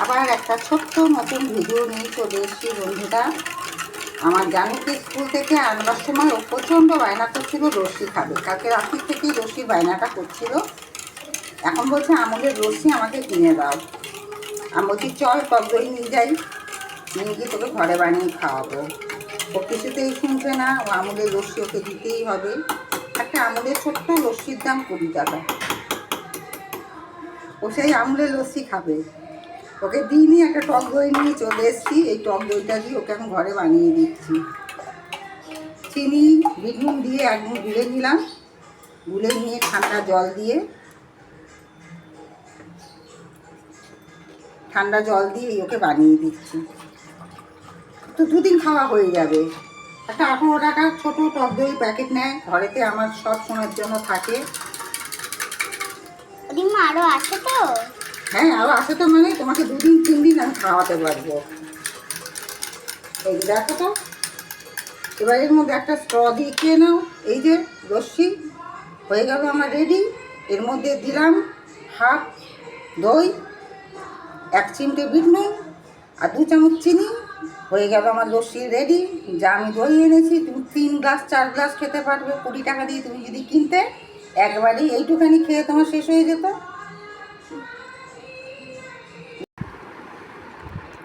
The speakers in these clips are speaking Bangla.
আবার একটা ছোট্ট নতুন ভিডিও নিয়ে চলে এসেছি বন্ধুরা। আমার জানুকে স্কুল থেকে আনবার সময় ও প্রচণ্ড বায়না করছিল লস্যি খাবে। কালকে রাত্রি থেকেই লস্যির বায়নাটা করছিল। এখন বলছে আমুলের লস্যি আমাকে কিনে দাও। আমি বলছি চল টক দই নিয়ে যাই, নিয়ে গিয়ে তোকে ঘরে বানিয়ে খাওয়াবো। ও কিছুতেই শুনছে না, ও আমুলের লস্যি ওকে দিতেই হবে। একটা আমুলের ছোট্ট লস্যির দাম 20 টাকা। ও সেই আমুলের লস্যি খাবে। ওকে দিইনি, একটা টক দই নিয়ে চলে এসেছি। এই টক দইটা দিয়ে ওকে আমি ঘরে বানিয়ে দিচ্ছি। চিনি বিট নুন দিয়ে একদম গুলে নিলাম, গুলে নিয়ে ঠান্ডা জল দিয়ে ওকে বানিয়ে দিচ্ছি। তো দুদিন খাওয়া হয়ে যাবে। একটা 18 টাকার ছোটো টক দই প্যাকেট নেয়, ঘরেতে আমার সব সময়ের জন্য থাকে। আরও আছে তো? হ্যাঁ, আরও আছে তো, মানে তোমাকে 2-3 দিন আমি খাওয়াতে পারবো। এই দেখো তো, এবার এর মধ্যে একটা স্ট্র দিয়ে খেয়ে নাও। এই যে লস্যি হয়ে গেল আমার রেডি। এর মধ্যে দিলাম হাফ দই, 1 চিমটে বিট নুন আর 2 চামচ চিনি। হয়ে গেল আমার লস্যি রেডি। যা আমি দই এনেছি, তুমি 3 গ্লাস 4 গ্লাস খেতে পারবে। 20 টাকা দিয়ে তুমি যদি কিনতে, একবারেই এইটুখানি খেয়ে তোমার শেষ হয়ে যেত।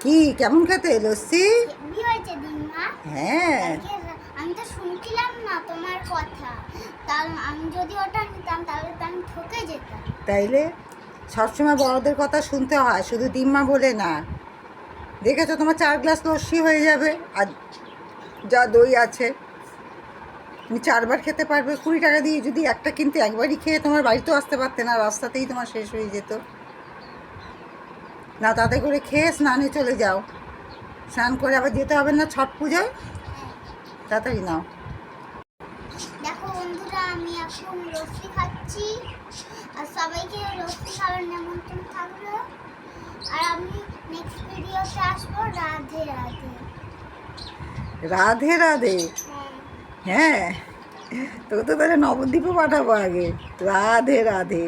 কি কেমন খেতে লস্যি? হ্যাঁ, আমি তো শুনছিলাম না তোমার কথা, তাহলে আমি যদি ওটা নিতাম তাহলে তো আমি ঠকে যেতাম। তাইলে সবসময় বড়দের কথা শুনতে হয়, শুধু দিম্মা বলে না। দেখেছো, তোমার 4 গ্লাস লস্যি হয়ে যাবে। আর যা দই আছে তুমি 4 বার খেতে পারবে। 20 টাকা দিয়ে যদি একটা কিনতে, একবারই খেয়ে তোমার বাড়িতেও আসতে পারতে না, রাস্তাতেই তোমার শেষ হয়ে যেত। না তাতে করে খেয়ে স্নানে চলে যাও। স্নান করে আবার যেতে হবে না ছট পুজোয়। তাড়াতাড়ি নাও। দেখো বন্ধুরা, আমি এখন লস্যি খাচ্ছি আর সবাইকে লস্যি খাওয়ার নিমন্ত্রণ থাকলো। আর আমি নেক্সট ভিডিওতে আসবো। রাধে রাধে। রাধে রাধে। হ্যাঁ, তোকে তো তাহলে নবদ্বীপে পাঠাবো আগে। রাধে রাধে।